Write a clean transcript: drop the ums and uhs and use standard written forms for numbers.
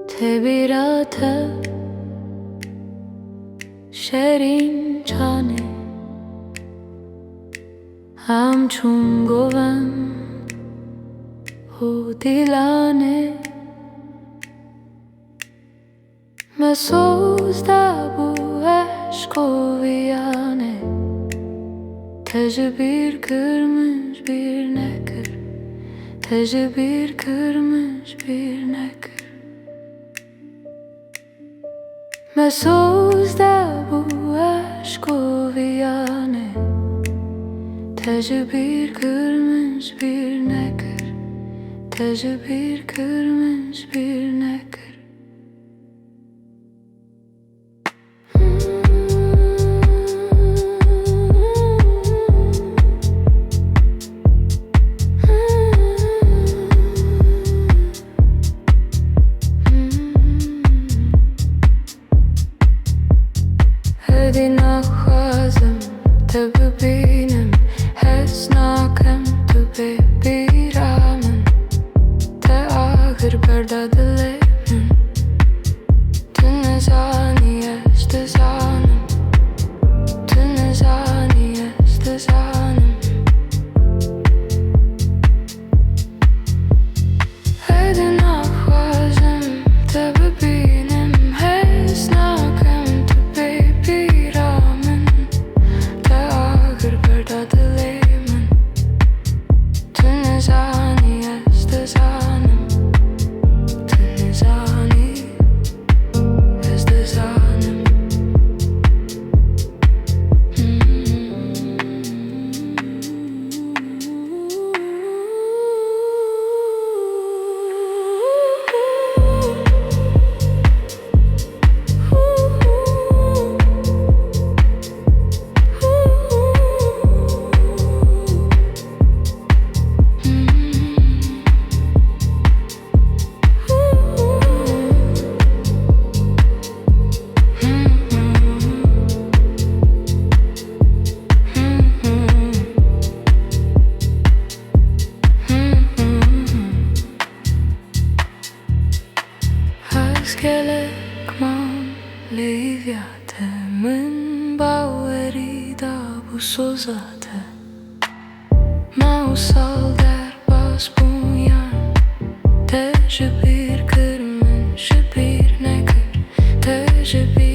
تبیرات شیرین چانه همچون گوند و دیلانه مسوزده بو عشق و ویانه تجبیر کرمش bir nekir تجبیر کرمش bir nekir مسوزده بو عشق و ویانه تجبیر کرمش bir nekir تجبیر کرمش bir nekir هدی نخوازم تو ببینم حس ناکم تو ببیرامم تا آخر برده دلمم تو نزانی است زانم تو نزانی است زانم هدی نخوازم تو ببینم حس ناکم تو ببیرامم تا آخر برده دلمم تو نزانی است زانم تو نزانی است زانم Willkommen, leviate, min baverida bu sozate Mausal der bas bunyan Tejbir kırmın, şibir nekir Tejbir